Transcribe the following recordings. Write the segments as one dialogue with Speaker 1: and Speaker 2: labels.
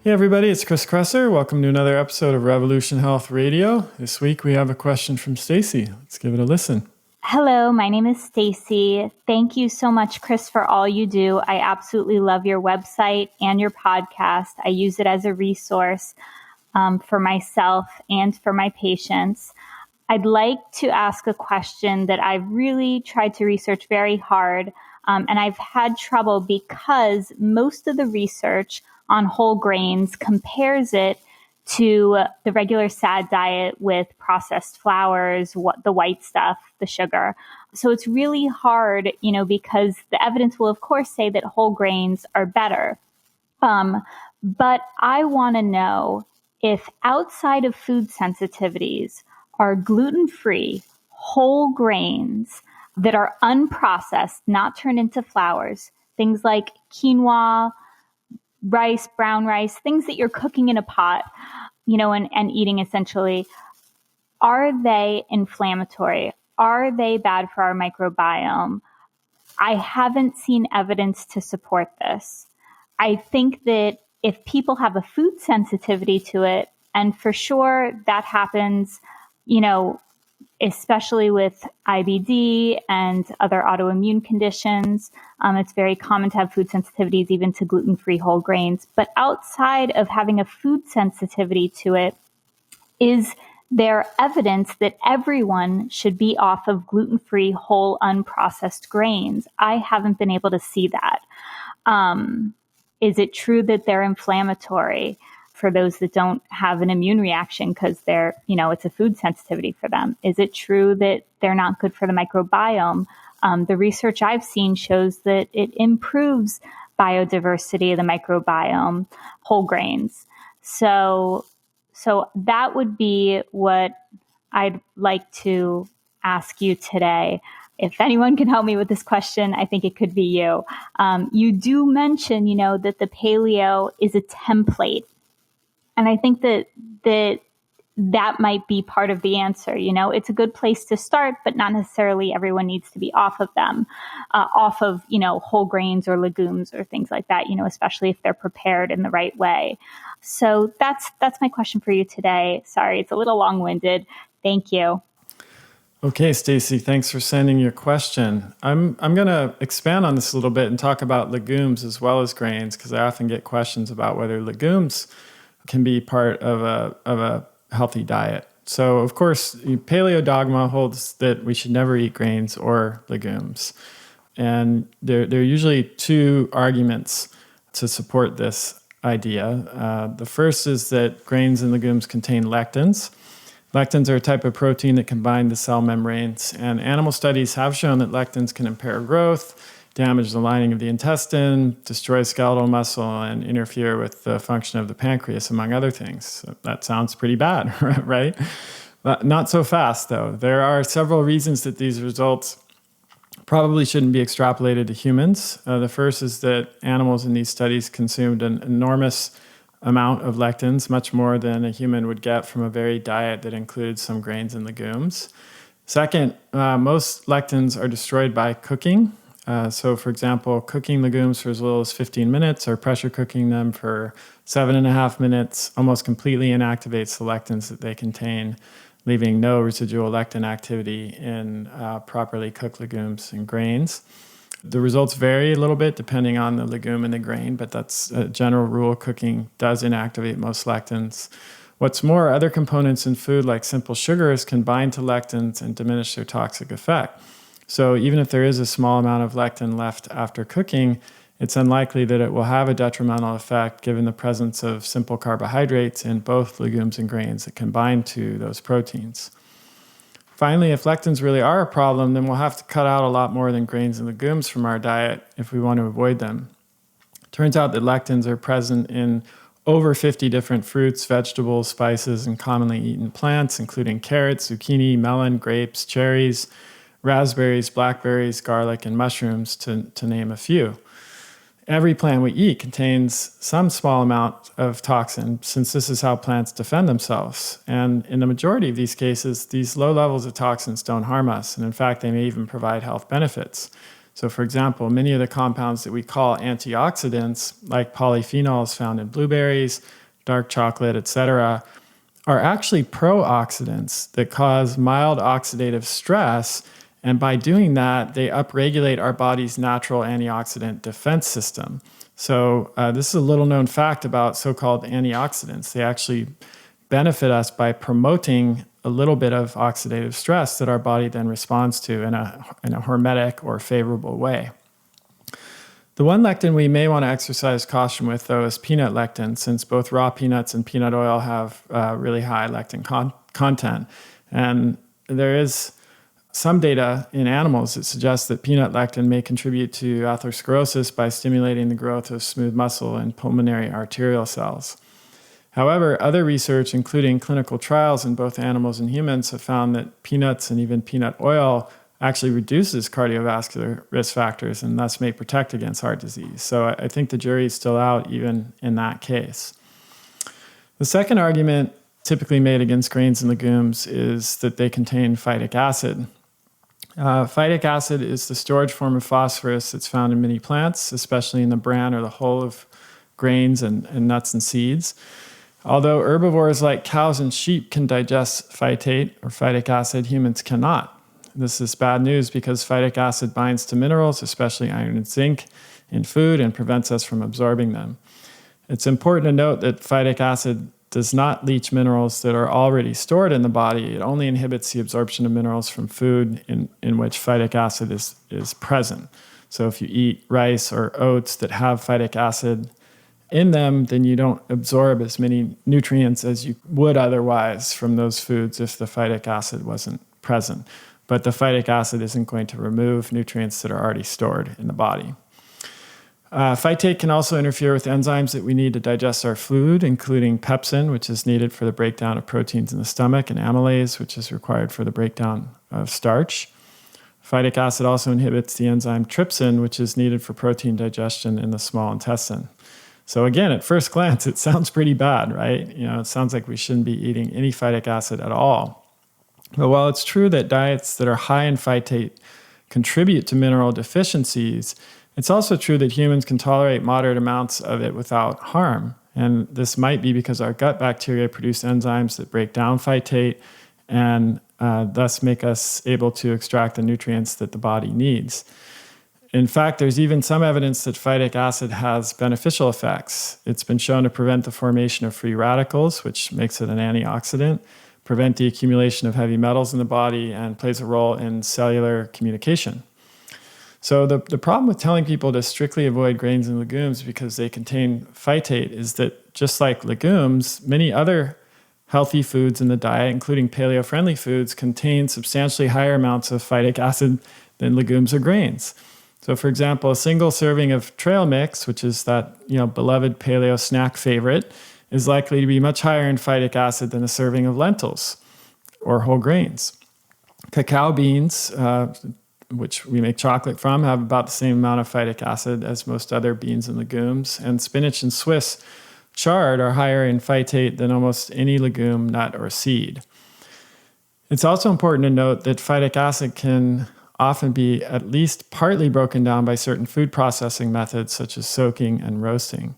Speaker 1: Hey everybody, it's Chris Kresser. Welcome to another episode of Revolution Health Radio. This week we have a question from Stacy. Let's give it a listen.
Speaker 2: Hello, my name is Stacy. Thank you so much, Chris, for all you do. I absolutely love your website and your podcast. I use it as a resource for myself and for my patients. I'd like to ask a question that I've really tried to research very hard, and I've had trouble because most of the research on whole grains compares it to the regular SAD diet with processed flours, the white stuff, the sugar. So it's really hard, because the evidence will, of course, say that whole grains are better. But I want to know if outside of food sensitivities are gluten-free whole grains that are unprocessed, not turned into flours, things like quinoa, rice, brown rice, things that you're cooking in a pot, and eating essentially, are they inflammatory? Are they bad for our microbiome? I haven't seen evidence to support this. I think that if people have a food sensitivity to it, and for sure that happens, especially with IBD and other autoimmune conditions. It's very common to have food sensitivities even to gluten-free whole grains. But outside of having a food sensitivity to it, is there evidence that everyone should be off of gluten-free whole unprocessed grains? I haven't been able to see that. Is it true that they're inflammatory for those that don't have an immune reaction because they're, it's a food sensitivity for them? Is it true that they're not good for the microbiome? The research I've seen shows that it improves biodiversity of the microbiome, whole grains. So that would be what I'd like to ask you today. If anyone can help me with this question, I think it could be you. You do mention, that the paleo is a template. And I think that might be part of the answer. It's a good place to start, but not necessarily everyone needs to be off of them, off of, whole grains or legumes or things like that, especially if they're prepared in the right way. So that's my question for you today. Sorry, it's a little long-winded. Thank you.
Speaker 1: Okay, Stacy, thanks for sending your question. I'm going to expand on this a little bit and talk about legumes as well as grains, because I often get questions about whether legumes can be part of a healthy diet. So, of course, paleo dogma holds that we should never eat grains or legumes. And there are usually two arguments to support this idea. The first is that grains and legumes contain lectins. Lectins are a type of protein that can bind the cell membranes, and animal studies have shown that lectins can impair growth, damage the lining of the intestine, destroy skeletal muscle, and interfere with the function of the pancreas, among other things. So that sounds pretty bad, right? Not so fast, though. There are several reasons that these results probably shouldn't be extrapolated to humans. The first is that animals in these studies consumed an enormous amount of lectins, much more than a human would get from a varied diet that includes some grains and legumes. Second, most lectins are destroyed by cooking. So, for example, cooking legumes for as little as 15 minutes or pressure cooking them for 7.5 minutes almost completely inactivates the lectins that they contain, leaving no residual lectin activity in properly cooked legumes and grains. The results vary a little bit depending on the legume and the grain, but that's a general rule. Cooking does inactivate most lectins. What's more, other components in food like simple sugars can bind to lectins and diminish their toxic effect. So even if there is a small amount of lectin left after cooking, it's unlikely that it will have a detrimental effect given the presence of simple carbohydrates in both legumes and grains that can bind to those proteins. Finally, if lectins really are a problem, then we'll have to cut out a lot more than grains and legumes from our diet if we want to avoid them. It turns out that lectins are present in over 50 different fruits, vegetables, spices, and commonly eaten plants, including carrots, zucchini, melon, grapes, cherries, raspberries, blackberries, garlic, and mushrooms, to name a few. Every plant we eat contains some small amount of toxin, since this is how plants defend themselves. And in the majority of these cases, these low levels of toxins don't harm us. And in fact, they may even provide health benefits. So for example, many of the compounds that we call antioxidants, like polyphenols found in blueberries, dark chocolate, etc., are actually pro-oxidants that cause mild oxidative stress. And by doing that, they upregulate our body's natural antioxidant defense system. So this is a little known fact about so-called antioxidants. They actually benefit us by promoting a little bit of oxidative stress that our body then responds to in a hormetic or favorable way. The one lectin we may want to exercise caution with, though, is peanut lectin, since both raw peanuts and peanut oil have really high lectin content. And there is some data in animals that suggests that peanut lectin may contribute to atherosclerosis by stimulating the growth of smooth muscle and pulmonary arterial cells. However, other research, including clinical trials in both animals and humans, have found that peanuts and even peanut oil actually reduces cardiovascular risk factors and thus may protect against heart disease. So I think the jury is still out even in that case. The second argument typically made against grains and legumes is that they contain phytic acid. Phytic acid is the storage form of phosphorus that's found in many plants, especially in the bran or the hull of grains and nuts and seeds. Although herbivores like cows and sheep can digest phytate or phytic acid, humans cannot. This is bad news because phytic acid binds to minerals, especially iron and zinc, in food and prevents us from absorbing them. It's important to note that phytic acid does not leach minerals that are already stored in the body. It only inhibits the absorption of minerals from food in which phytic acid is present. So if you eat rice or oats that have phytic acid in them, then you don't absorb as many nutrients as you would otherwise from those foods if the phytic acid wasn't present. But the phytic acid isn't going to remove nutrients that are already stored in the body. Phytate can also interfere with enzymes that we need to digest our food, including pepsin, which is needed for the breakdown of proteins in the stomach, and amylase, which is required for the breakdown of starch. Phytic acid also inhibits the enzyme trypsin, which is needed for protein digestion in the small intestine. So again, at first glance, it sounds pretty bad, right? It sounds like we shouldn't be eating any phytic acid at all. But while it's true that diets that are high in phytate contribute to mineral deficiencies, it's also true that humans can tolerate moderate amounts of it without harm. And this might be because our gut bacteria produce enzymes that break down phytate and thus make us able to extract the nutrients that the body needs. In fact, there's even some evidence that phytic acid has beneficial effects. It's been shown to prevent the formation of free radicals, which makes it an antioxidant, prevent the accumulation of heavy metals in the body, and plays a role in cellular communication. So the problem with telling people to strictly avoid grains and legumes because they contain phytate is that just like legumes, many other healthy foods in the diet, including paleo-friendly foods, contain substantially higher amounts of phytic acid than legumes or grains. So for example, a single serving of trail mix, which is that beloved paleo snack favorite, is likely to be much higher in phytic acid than a serving of lentils or whole grains. Cacao beans, which we make chocolate from, have about the same amount of phytic acid as most other beans and legumes. And spinach and Swiss chard are higher in phytate than almost any legume, nut, or seed. It's also important to note that phytic acid can often be at least partly broken down by certain food processing methods such as soaking and roasting.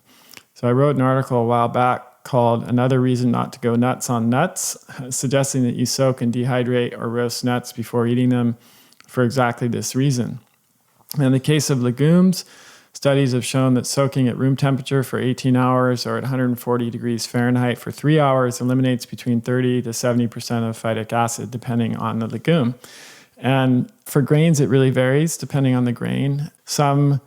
Speaker 1: So I wrote an article a while back called "Another Reason Not to Go Nuts on Nuts," suggesting that you soak and dehydrate or roast nuts before eating them for exactly this reason. In the case of legumes, studies have shown that soaking at room temperature for 18 hours or at 140 degrees Fahrenheit for 3 hours eliminates between 30 to 70% of phytic acid, depending on the legume. And for grains, it really varies depending on the grain. Some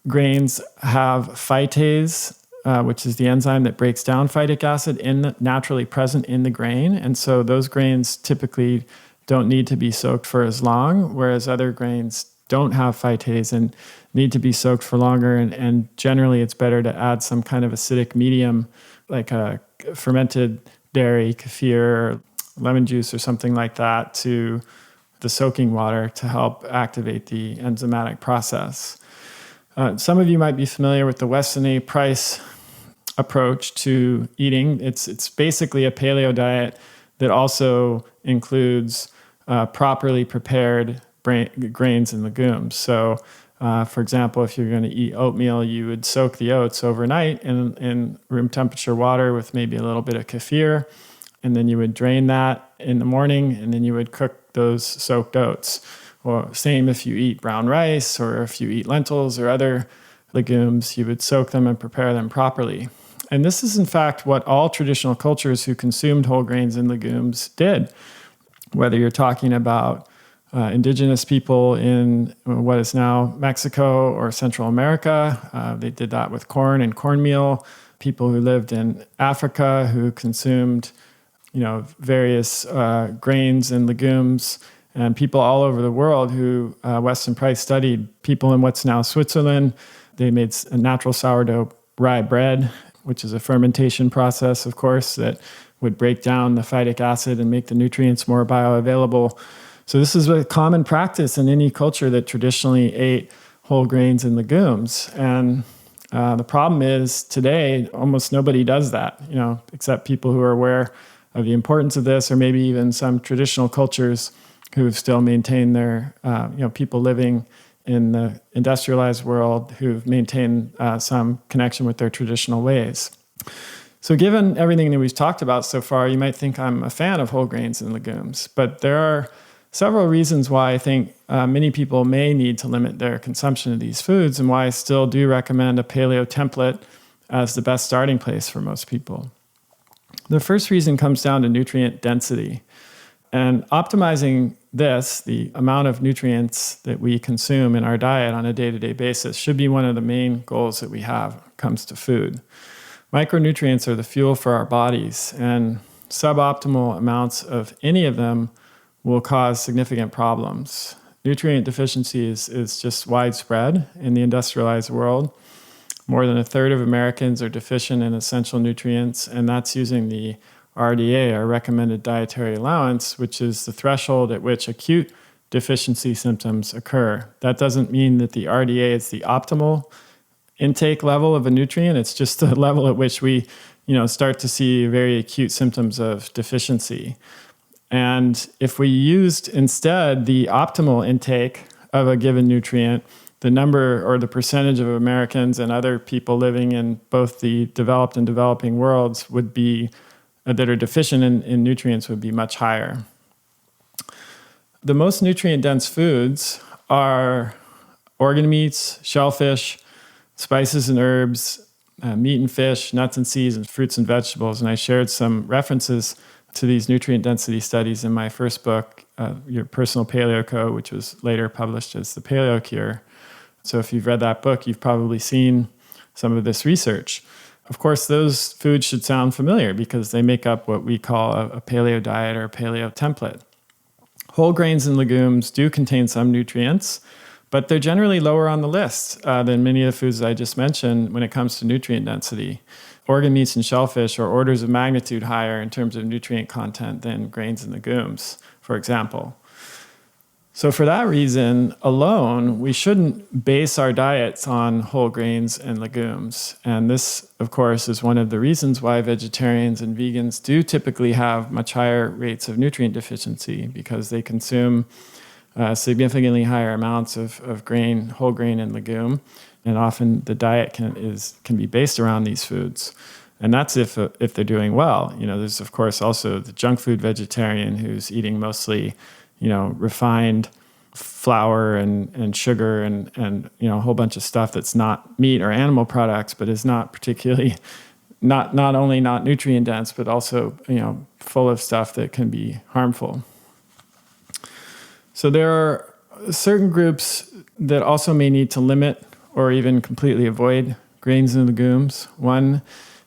Speaker 1: grains have phytase, which is the enzyme that breaks down phytic acid naturally present in the grain. And so those grains typically don't need to be soaked for as long, whereas other grains don't have phytase and need to be soaked for longer. And generally, it's better to add some kind of acidic medium, like a fermented dairy, kefir, lemon juice, or something like that, to the soaking water to help activate the enzymatic process. Some of you might be familiar with the Weston A. Price approach to eating. It's basically a paleo diet that also includes properly prepared grains and legumes. So For example, if you're going to eat oatmeal, you would soak the oats overnight in room temperature water with maybe a little bit of kefir, and then you would drain that in the morning, and then you would cook those soaked oats. Or same if you eat brown rice, or if you eat lentils or other legumes, you would soak them and prepare them properly. And this is in fact what all traditional cultures who consumed whole grains and legumes did. Whether you're talking about indigenous people in what is now Mexico or Central America, they did that with corn and cornmeal. People who lived in Africa who consumed, various grains and legumes, and people all over the world who Weston Price studied. People in what's now Switzerland, they made a natural sourdough rye bread, which is a fermentation process, of course, that would break down the phytic acid and make the nutrients more bioavailable. So this is a common practice in any culture that traditionally ate whole grains and legumes. And the problem is today, almost nobody does that, except people who are aware of the importance of this, or maybe even some traditional cultures who still maintain their, people living in the industrialized world who've maintained some connection with their traditional ways. So given everything that we've talked about so far, you might think I'm a fan of whole grains and legumes, but there are several reasons why I think many people may need to limit their consumption of these foods, and why I still do recommend a paleo template as the best starting place for most people. The first reason comes down to nutrient density. And optimizing this, the amount of nutrients that we consume in our diet on a day-to-day basis, should be one of the main goals that we have when it comes to food. Micronutrients are the fuel for our bodies, and suboptimal amounts of any of them will cause significant problems. Nutrient deficiency is just widespread in the industrialized world. More than a third of Americans are deficient in essential nutrients, and that's using the RDA, our recommended dietary allowance, which is the threshold at which acute deficiency symptoms occur. That doesn't mean that the RDA is the optimal intake level of a nutrient. It's just the level at which we, start to see very acute symptoms of deficiency. And if we used instead the optimal intake of a given nutrient, the number or the percentage of Americans and other people living in both the developed and developing worlds would be that are deficient in nutrients would be much higher. The most nutrient-dense foods are organ meats, shellfish, spices and herbs, meat and fish, nuts and seeds, and fruits and vegetables. And I shared some references to these nutrient density studies in my first book, Your Personal Paleo Code, which was later published as the Paleo Cure. So if you've read that book, you've probably seen some of this research. Of course, those foods should sound familiar because they make up what we call a paleo diet or a paleo template. Whole grains and legumes do contain some nutrients, but they're generally lower on the list than many of the foods I just mentioned when it comes to nutrient density. Organ meats and shellfish are orders of magnitude higher in terms of nutrient content than grains and legumes, for example. So for that reason alone, we shouldn't base our diets on whole grains and legumes. And this, of course, is one of the reasons why vegetarians and vegans do typically have much higher rates of nutrient deficiency, because they consume significantly higher amounts of grain, whole grain and legume. And often the diet can be based around these foods. And that's if they're doing well. There's, of course, also the junk food vegetarian who's eating mostly refined flour and sugar and a whole bunch of stuff that's not meat or animal products, but is not particularly, not only not nutrient dense, but also, full of stuff that can be harmful. So there are certain groups that also may need to limit or even completely avoid grains and legumes. One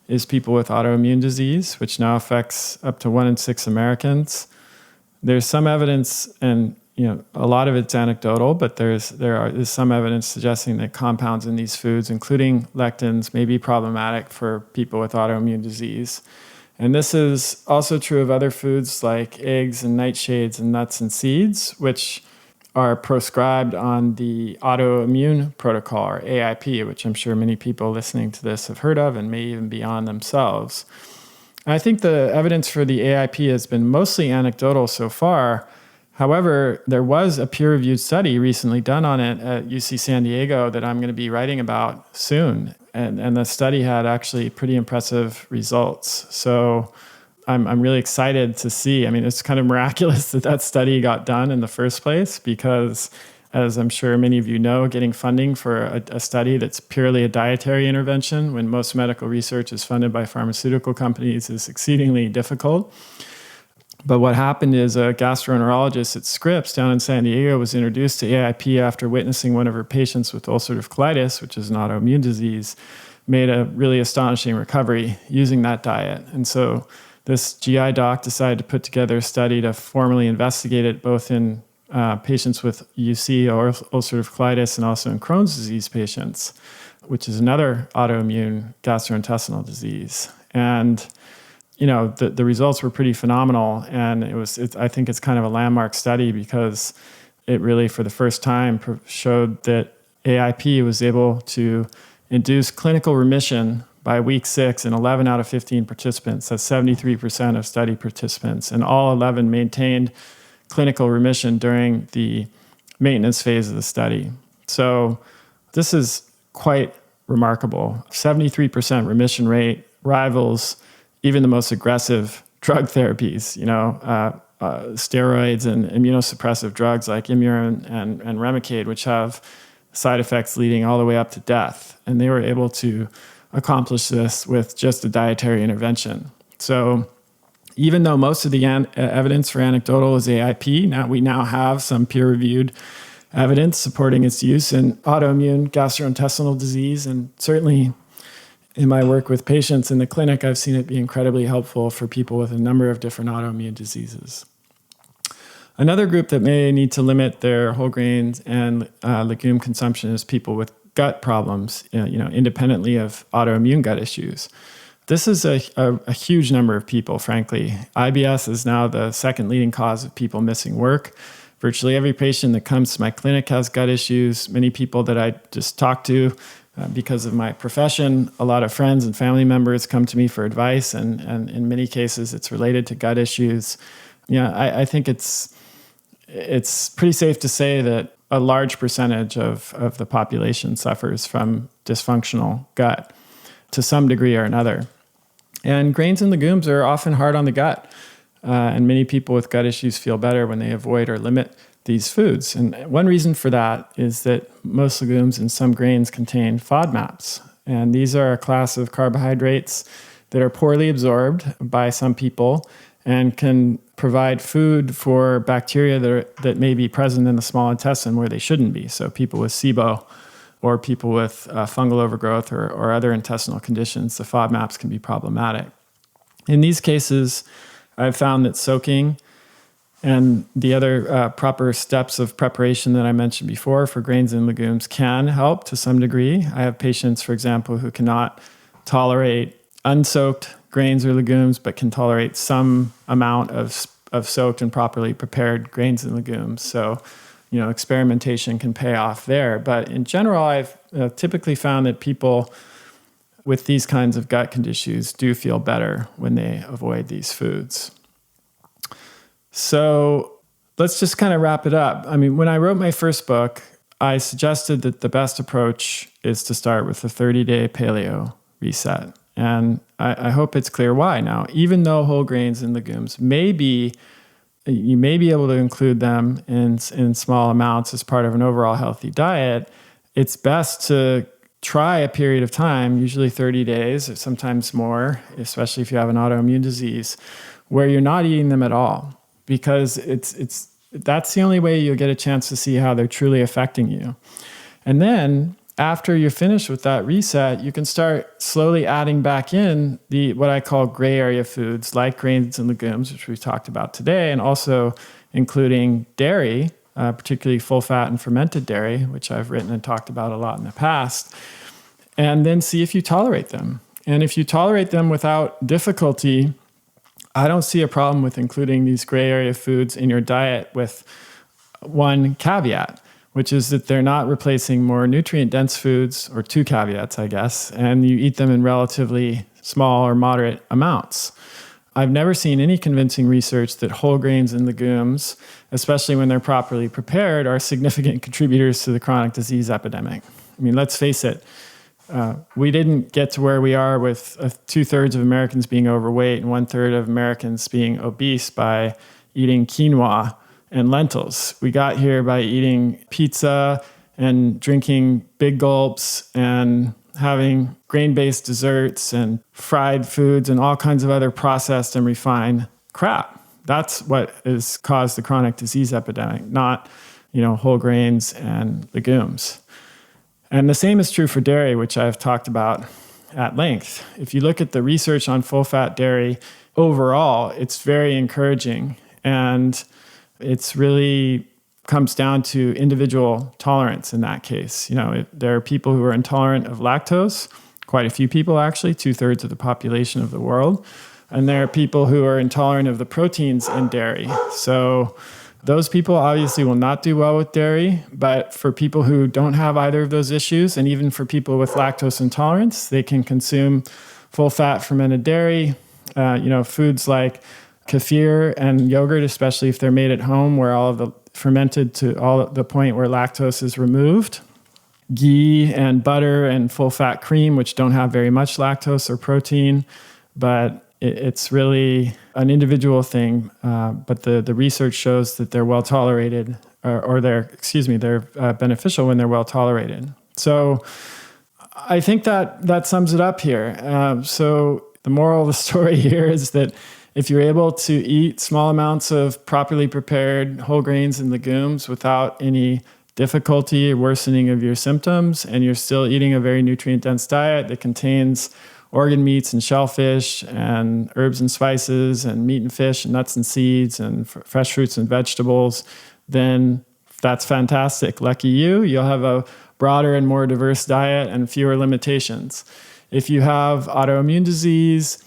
Speaker 1: is people with autoimmune disease, which now affects up to 1 in 6 Americans. There's some evidence, and a lot of it's anecdotal, but there is some evidence suggesting that compounds in these foods, including lectins, may be problematic for people with autoimmune disease. And this is also true of other foods like eggs and nightshades and nuts and seeds, which are proscribed on the Autoimmune protocol, or AIP, which I'm sure many people listening to this have heard of and may even be on themselves. I think the evidence for the AIP has been mostly anecdotal so far. However, there was a peer-reviewed study recently done on it at UC San Diego that I'm going to be writing about soon. And the study had actually pretty impressive results. So I'm really excited to see. I mean, it's kind of miraculous that study got done in the first place because, as I'm sure many of you know, getting funding for a study that's purely a dietary intervention when most medical research is funded by pharmaceutical companies is exceedingly difficult. But what happened is a gastroenterologist at Scripps down in San Diego was introduced to AIP after witnessing one of her patients with ulcerative colitis, which is an autoimmune disease, made a really astonishing recovery using that diet. And so this GI doc decided to put together a study to formally investigate it both in patients with UC or ulcerative colitis and also in Crohn's disease patients, which is another autoimmune gastrointestinal disease. And the results were pretty phenomenal, and I think it's kind of a landmark study because it really, for the first time, showed that AIP was able to induce clinical remission by week 6 in 11 out of 15 participants. That's 73% of study participants, and all 11 maintained clinical remission during the maintenance phase of the study. So this is quite remarkable. 73% remission rate rivals even the most aggressive drug therapies, steroids and immunosuppressive drugs like Imurin and Remicade, which have side effects leading all the way up to death. And they were able to accomplish this with just a dietary intervention. So even though most of the evidence for anecdotal is AIP, we now have some peer-reviewed evidence supporting its use in autoimmune gastrointestinal disease, and certainly in my work with patients in the clinic, I've seen it be incredibly helpful for people with a number of different autoimmune diseases. Another group that may need to limit their whole grains and legume consumption is people with gut problems, independently of autoimmune gut issues. This is a huge number of people, frankly. IBS is now the second leading cause of people missing work. Virtually every patient that comes to my clinic has gut issues. Many people that I just talk to, because of my profession, a lot of friends and family members come to me for advice, and in many cases it's related to gut issues. I think it's pretty safe to say that a large percentage of the population suffers from dysfunctional gut to some degree or another. And grains and legumes are often hard on the gut, and many people with gut issues feel better when they avoid or limit these foods. And one reason for that is that most legumes and some grains contain FODMAPs. And these are a class of carbohydrates that are poorly absorbed by some people and can provide food for bacteria that may be present in the small intestine where they shouldn't be. So people with SIBO or people with fungal overgrowth or other intestinal conditions, the FODMAPs can be problematic. In these cases, I've found that soaking and the other proper steps of preparation that I mentioned before for grains and legumes can help to some degree. I have patients, for example, who cannot tolerate unsoaked grains or legumes, but can tolerate some amount of soaked and properly prepared grains and legumes. So, experimentation can pay off there. But in general, I've typically found that people with these kinds of gut conditions do feel better when they avoid these foods. So let's just kind of wrap it up. I mean, when I wrote my first book, I suggested that the best approach is to start with a 30-day paleo reset. And I hope it's clear why now. Even though whole grains and legumes you may be able to include them in small amounts as part of an overall healthy diet, it's best to try a period of time, usually 30 days or sometimes more, especially if you have an autoimmune disease, where you're not eating them at all. Because that's the only way you'll get a chance to see how they're truly affecting you. And then after you're finished with that reset, you can start slowly adding back in what I call gray area foods like grains and legumes, which we talked about today, and also including dairy, particularly full fat and fermented dairy, which I've written and talked about a lot in the past, and then see if you tolerate them. And if you tolerate them without difficulty, I don't see a problem with including these gray area foods in your diet with one caveat, which is that they're not replacing more nutrient-dense foods, or two caveats, I guess, and you eat them in relatively small or moderate amounts. I've never seen any convincing research that whole grains and legumes, especially when they're properly prepared, are significant contributors to the chronic disease epidemic. I mean, let's face it, we didn't get to where we are with 2/3 of Americans being overweight and 1/3 of Americans being obese by eating quinoa and lentils. We got here by eating pizza and drinking big gulps and having grain-based desserts and fried foods and all kinds of other processed and refined crap. That's what has caused the chronic disease epidemic, not, whole grains and legumes. And the same is true for dairy, which I've talked about at length. If you look at the research on full-fat dairy overall, it's very encouraging. And it's really comes down to individual tolerance in that case. There are people who are intolerant of lactose, quite a few people actually, 2/3 of the population of the world. And there are people who are intolerant of the proteins in dairy. So those people obviously will not do well with dairy, but for people who don't have either of those issues, and even for people with lactose intolerance, they can consume full-fat fermented dairy, foods like kefir and yogurt, especially if they're made at home, where all of the fermented to all the point where lactose is removed. Ghee and butter and full-fat cream, which don't have very much lactose or protein, but it's really an individual thing, but the research shows that they're well tolerated, or they're beneficial when they're well tolerated. So I think that sums it up here. So the moral of the story here is that if you're able to eat small amounts of properly prepared whole grains and legumes without any difficulty or worsening of your symptoms, and you're still eating a very nutrient-dense diet that contains organ meats and shellfish and herbs and spices and meat and fish and nuts and seeds and fresh fruits and vegetables, then that's fantastic. Lucky you. You'll have a broader and more diverse diet and fewer limitations. If you have autoimmune disease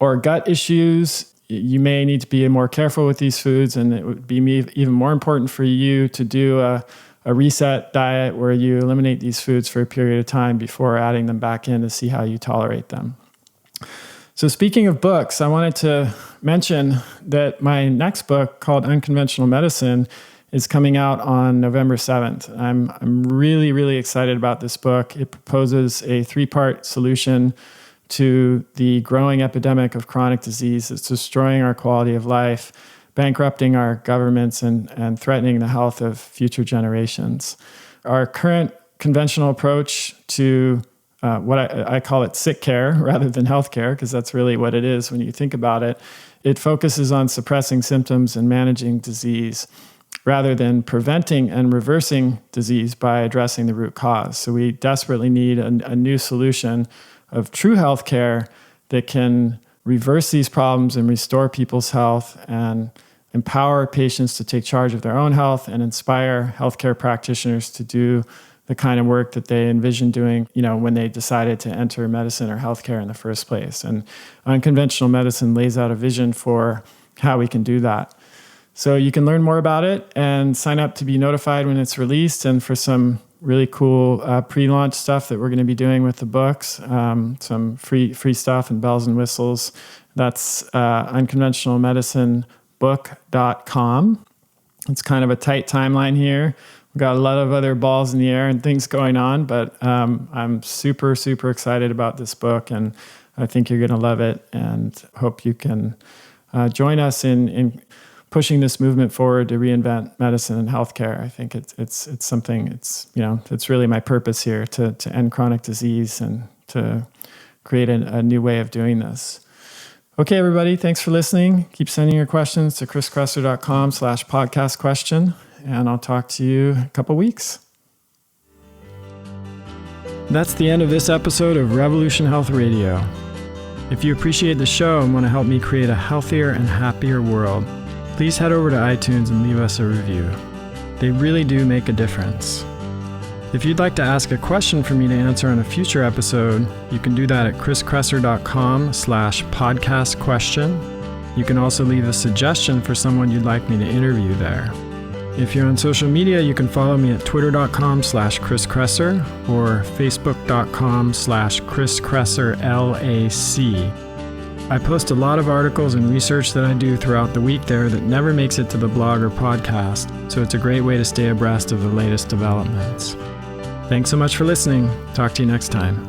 Speaker 1: or gut issues, you may need to be more careful with these foods, and it would be even more important for you to do a reset diet where you eliminate these foods for a period of time before adding them back in to see how you tolerate them. So speaking of books, I wanted to mention that my next book, called Unconventional Medicine, is coming out on November 7th. I'm really, really excited about this book. It proposes a 3-part solution to the growing epidemic of chronic disease that's destroying our quality of life, bankrupting our governments, and threatening the health of future generations. Our current conventional approach to what I call it sick care rather than health care, because that's really what it is when you think about it, it focuses on suppressing symptoms and managing disease rather than preventing and reversing disease by addressing the root cause. So we desperately need a new solution of true health care that can reverse these problems and restore people's health and empower patients to take charge of their own health and inspire healthcare practitioners to do the kind of work that they envisioned doing, when they decided to enter medicine or healthcare in the first place. And unconventional medicine lays out a vision for how we can do that. So you can learn more about it and sign up to be notified when it's released, and for some really cool pre-launch stuff that we're going to be doing with the books, some free stuff and bells and whistles. That's unconventionalmedicinebook.com. It's kind of a tight timeline here. We've got a lot of other balls in the air and things going on, but I'm super, super excited about this book, and I think you're going to love it, and hope you can join us in pushing this movement forward to reinvent medicine and healthcare. I think it's something, it's really my purpose here to end chronic disease and to create a new way of doing this. Okay, everybody, thanks for listening. Keep sending your questions to chriskresser.com/podcast question, and I'll talk to you in a couple weeks. That's the end of this episode of Revolution Health Radio. If you appreciate the show and want to help me create a healthier and happier world, please head over to iTunes and leave us a review. They really do make a difference. If you'd like to ask a question for me to answer on a future episode, you can do that at chriskresser.com/podcast question. You can also leave a suggestion for someone you'd like me to interview there. If you're on social media, you can follow me at twitter.com/chriskresser or facebook.com/chriskresser L.A.C. I post a lot of articles and research that I do throughout the week there that never makes it to the blog or podcast, so it's a great way to stay abreast of the latest developments. Thanks so much for listening. Talk to you next time.